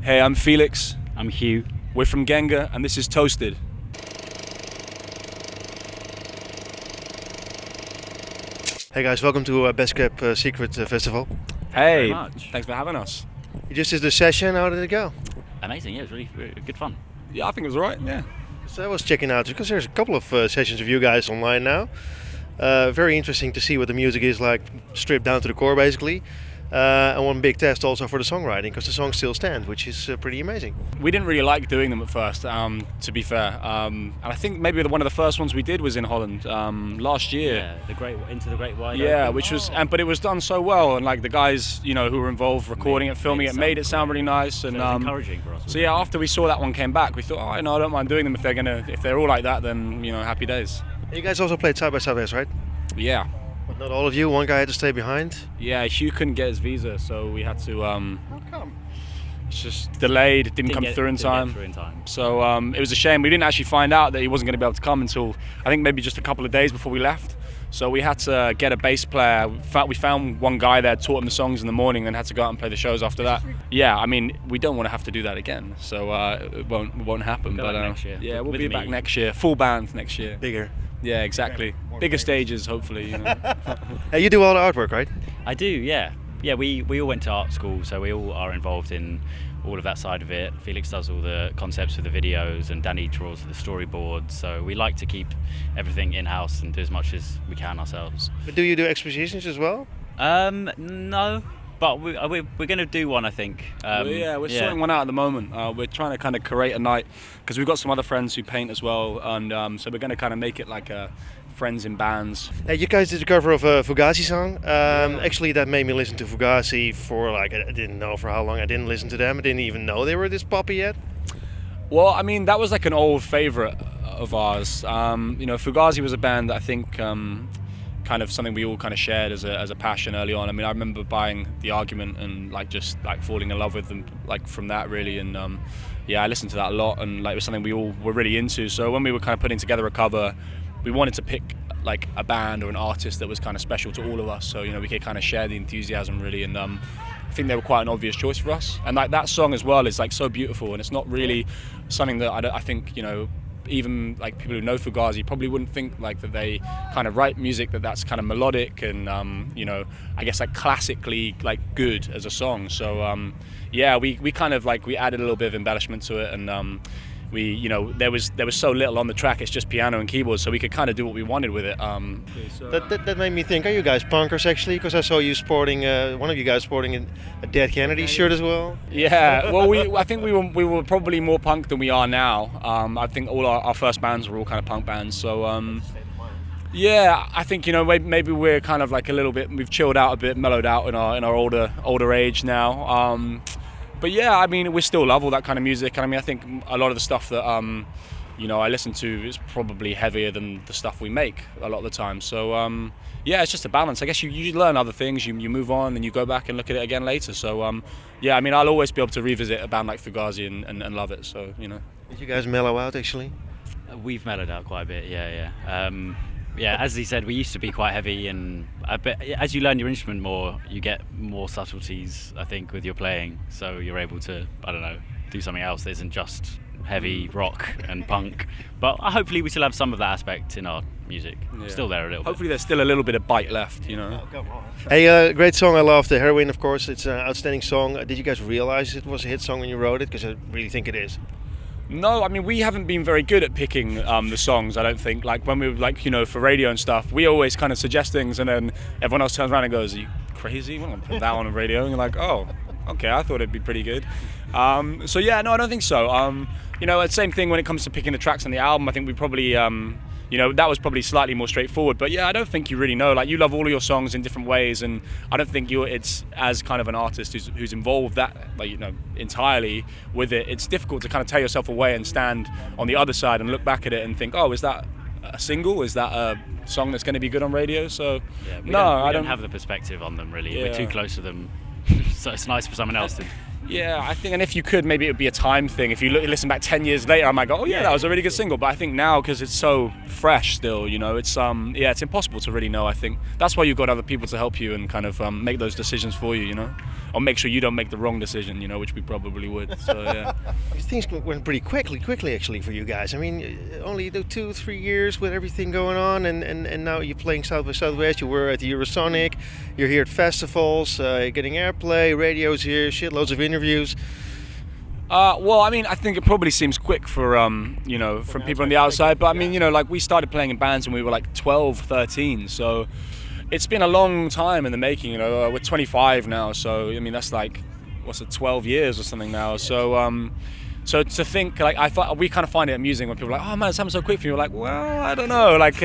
Hey, I'm Felix. I'm Hugh. We're from Genghar, and this is Toasted. Hey guys, welcome to Best Kept Secret Festival. Hey, Very much. thanks for having us. You just did the session, how did it go? Amazing, yeah, it was really, really good fun. Yeah, I think it was alright, yeah. So I was checking out, because there's a couple of sessions of you guys online now. Very interesting to see what the music is like, stripped down to the core basically. And one big test also for the songwriting, because the songs still stand, which is pretty amazing. We didn't really like doing them at first, to be fair. And I think maybe one of the first ones we did was in Holland last year. Yeah, Into the Great Wide Yeah, Open. which was, but it was done so well, and like the guys, who were involved recording it, filming it, made it sound really nice, and So it was encouraging for us. so yeah, after we saw that one came back, we thought, oh, no, I don't mind doing them if they're all like that, then happy days. You guys also played side by side, right? Yeah, But not all of you, one guy had to stay behind. yeah. Hugh couldn't get his visa, so we had to. How come? It's just delayed. It didn't come through in time. So it was a shame. We didn't actually find out that he wasn't going to be able to come until I think maybe just a couple of days before we left. So we had to get a bass player. We found one guy there, taught him the songs in the morning, and had to go out and play the shows after that. Yeah, I mean, we don't want to have to do that again. So it won't happen. We'll go back next year. Yeah, we'll With be me. back next year. Full band next year. Bigger. Yeah, exactly. More Bigger famous. stages, hopefully. Hey, you do all the artwork, right? I do, yeah. Yeah, we all went to art school, so we all are involved in all of that side of it. Felix does all the concepts for the videos, and Danny draws the storyboards. So we like to keep everything in-house and do as much as we can ourselves. But do you do expositions as well? No, but we're going to do one, I think. We're sorting one out at the moment. We're trying to kind of create a night because we've got some other friends who paint as well, and so we're going to kind of make it like a friends in bands. Hey, you guys did a cover of a Fugazi song. Actually, that made me listen to Fugazi for I didn't know for how long. I didn't listen to them. I didn't even know they were this poppy yet. Well, I mean, that was like an old favorite of ours. Fugazi was a band that I think kind of something we all kind of shared as a passion early on. I mean, I remember buying The Argument and just falling in love with them from that really. And I listened to that a lot, and it was something we all were really into. So when we were kind of putting together a cover, we wanted to pick like a band or an artist that was kind of special to all of us, so we could kind of share the enthusiasm really, and I think they were quite an obvious choice for us. And that song as well is so beautiful, and it's not really something that I think even people who know Fugazi probably wouldn't think that they kind of write music that's kind of melodic and I guess classically good as a song. So we kind of we added a little bit of embellishment to it, and there was so little on the track. It's just piano and keyboards, so we could kind of do what we wanted with it. That made me think, are you guys punkers actually? Because I saw you sporting, one of you guys sporting a Dead Kennedy shirt as well. Yeah, well, I think we were probably more punk than we are now. I think all our first bands were all kind of punk bands. So I think maybe we're kind of a little bit. We've chilled out a bit, mellowed out in our older age now. But yeah, I mean, we still love all that kind of music. And I mean, I think a lot of the stuff that I listen to is probably heavier than the stuff we make a lot of the time. So it's just a balance. I guess you learn other things, you move on, and you go back and look at it again later. So I mean, I'll always be able to revisit a band like Fugazi and love it. So Did you guys mellow out actually? We've mellowed out quite a bit, yeah. As he said, we used to be quite heavy, and but as you learn your instrument more, you get more subtleties, I think, with your playing. So you're able to, do something else that isn't just heavy rock and punk. But hopefully we still have some of that aspect in our music. Yeah. Still there a little Hopefully there's still a little bit of bite left, Hey, great song. I love the Heroine, of course. It's an outstanding song. Did you guys realize it was a hit song when you wrote it? Because I really think it is. No, I mean, we haven't been very good at picking the songs, I don't think. When we were for radio and stuff, we always kind of suggest things, and then everyone else turns around and goes, "Are you crazy? We're going to put that on the radio." And you're like, "Oh, okay, I thought it'd be pretty good." No, I don't think so. The same thing when it comes to picking the tracks on the album. I think we probably that was probably slightly more straightforward. But yeah, I don't think you really know. You love all of your songs in different ways, and I don't think it's as kind of an artist who's involved that entirely with it. It's difficult to kind of tear yourself away and stand on the other side and look back at it and think, oh, is that a single? Is that a song that's going to be good on radio? So we don't have the perspective on them really. Yeah. We're too close to them, so it's nice for someone else to. Yeah, I think, and if you could, maybe it would be a time thing. If you listen back 10 years later, I might go, oh yeah, that was a really good single. But I think now, because it's so fresh still, it's it's impossible to really know. I think that's why you've got other people to help you and kind of make those decisions for you, or make sure you don't make the wrong decision, you know, which we probably would. So yeah. Things went pretty quickly actually for you guys. I mean, only 2-3 years with everything going on, and now you're playing South by Southwest. You were at the Eurosonic. You're here at festivals, getting airplay, radio's here, shitloads of interviews. Well, I mean, I think it probably seems quick for, you know, from people on the outside. But I mean, you know, like we started playing in bands when we were like 12, 13. So it's been a long time in the making, you know. We're 25 now. So, I mean, that's like, what's it, 12 years or something now. So, so to think, like, we kind of find it amusing when people are like, oh man, it's happened so quick for you. We're like, well, I don't know. Like,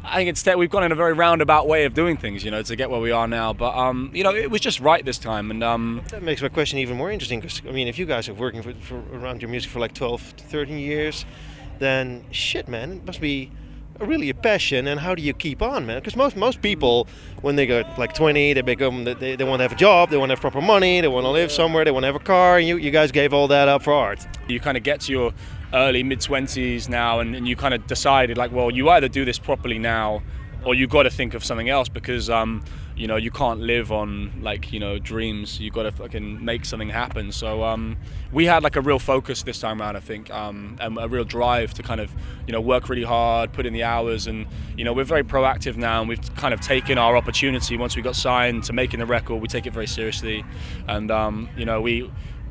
I think instead we've gone in a very roundabout way of doing things, you know, to get where we are now. But you know, it was just right this time, and that makes my question even more interesting. Because I mean, if you guys are working for around your music for like 12 to 13 years, then shit, man, it must be really a passion. And how do you keep on, man? Because most people, when they get like 20, they become they want to have a job, they want to have proper money, they want to live somewhere, they want to have a car. And you guys gave all that up for art. You kind of get to your early mid-20s now, and you kind of decided like, well, you either do this properly now or you got to think of something else, because you know, you can't live on like, you know, dreams. You got to fucking make something happen. So we had like a real focus this time around, I think, and a real drive to kind of, you know, work really hard, put in the hours, and you know, we're very proactive now, and we've kind of taken our opportunity once we got signed to making the record. We take it very seriously, and you know,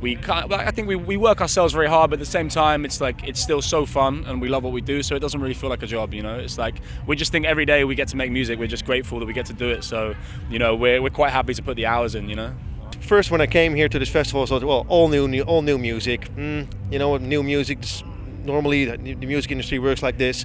I think we work ourselves very hard, but at the same time, it's like, it's still so fun and we love what we do, so it doesn't really feel like a job, you know. It's like, we just think every day we get to make music, we're just grateful that we get to do it. So, you know, we're quite happy to put the hours in, you know. First, when I came here to this festival, I thought, well, all new music. You know, new music, normally the music industry works like this.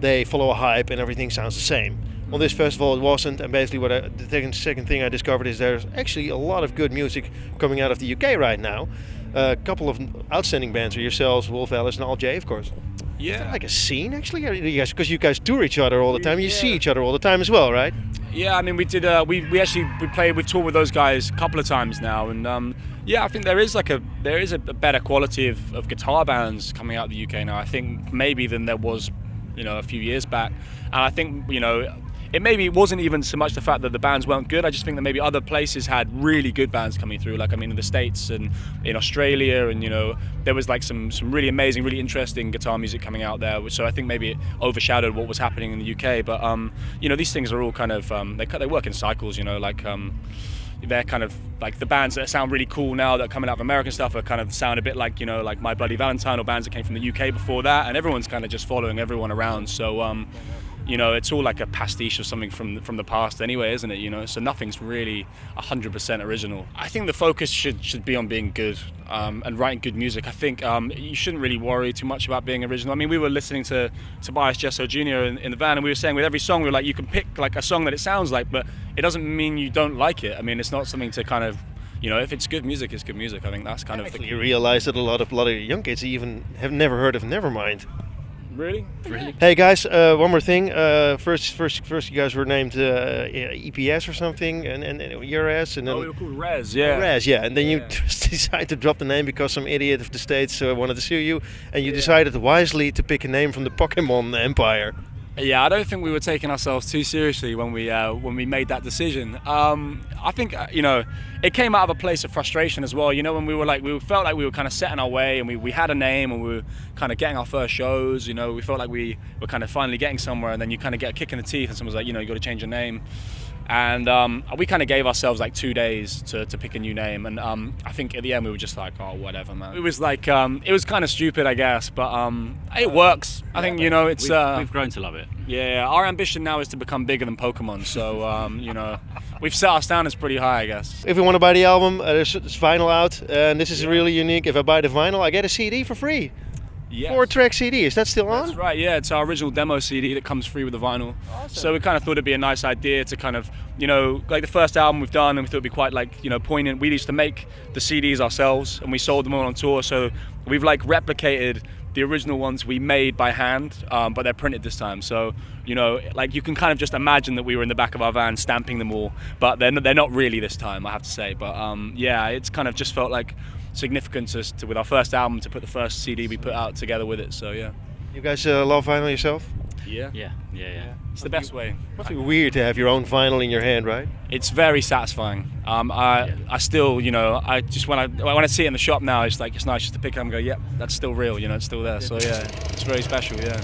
They follow a hype and everything sounds the same. On this festival it wasn't, and basically the second thing I discovered is there's actually a lot of good music coming out of the UK right now. A couple of outstanding bands are yourselves, Wolf Alice and All J, of course. Yeah. Is that like a scene actually? Because you guys tour each other all the time, you see each other all the time as well, right? Yeah, I mean, we did. We've toured with those guys a couple of times now, and yeah, I think there is a better quality of guitar bands coming out of the UK now, I think, maybe than there was, you know, a few years back. And I think, you know, it wasn't even so much the fact that the bands weren't good. I just think that maybe other places had really good bands coming through. Like, I mean, in the States and in Australia, and you know, there was like some really amazing, really interesting guitar music coming out there. So I think maybe it overshadowed what was happening in the UK. But you know, these things are all kind of they work in cycles. You know, like they're kind of like the bands that sound really cool now that are coming out of American stuff are kind of sound a bit like, you know, like My Bloody Valentine, or bands that came from the UK before that, and everyone's kind of just following everyone around. So you know, it's all like a pastiche or something from the past anyway, isn't it? You know, so nothing's really 100% original. I think the focus should be on being good and writing good music. I think you shouldn't really worry too much about being original. I mean, we were listening to Tobias Jesso Jr. in the van, and we were saying with every song, we were like, you can pick like a song that it sounds like, but it doesn't mean you don't like it. I mean, it's not something to kind of, you know, if it's good music, it's good music. I think that's kind of. You realize that a lot of young kids even have never heard of Nevermind. Really? Hey guys, one more thing. First, you guys were named EPS or something, and URS, and then we were called Rez, yeah. Rez, yeah. And then you just decided to drop the name because some idiot of the States wanted to sue you, and you decided wisely to pick a name from the Pokemon Empire. Yeah, I don't think we were taking ourselves too seriously when we made that decision. I think you know, it came out of a place of frustration as well. You know, when we felt like we were kind of set in our way, and we had a name, and we were kind of getting our first shows. You know, we felt like we were kind of finally getting somewhere, and then you kind of get a kick in the teeth, and someone's like, you know, you got to change your name. And we kind of gave ourselves like 2 days to pick a new name, and I think at the end we were just like, oh, whatever, man. It was like it was kind of stupid, I guess, but it works. I think, you know, it's we've grown to love it. Yeah, our ambition now is to become bigger than Pokemon, so you know, we've set our standards pretty high, I guess. If you want to buy the album, there's vinyl out, and this is really unique. If I buy the vinyl, I get a CD for free. Yes. 4-track CD, is that still on? That's right, yeah, it's our original demo CD that comes free with the vinyl. Awesome. So we kind of thought it'd be a nice idea to kind of, you know, like the first album we've done, and we thought it'd be quite like, you know, poignant. We used to make the CDs ourselves, and we sold them all on tour, so we've like replicated the original ones we made by hand, but they're printed this time. So, you know, like you can kind of just imagine that we were in the back of our van stamping them all, but they're not really this time, I have to say. But yeah, it's kind of just felt like significant with our first album to put the first CD we put out together with it. So yeah. You guys love vinyl yourself? Yeah. Yeah. It's the best way. Must be weird to have your own vinyl in your hand, right? It's very satisfying. I still, I just when I see it in the shop now, it's nice just to pick up and go, yep, that's still real. It's still there. So yeah, it's very special. Yeah.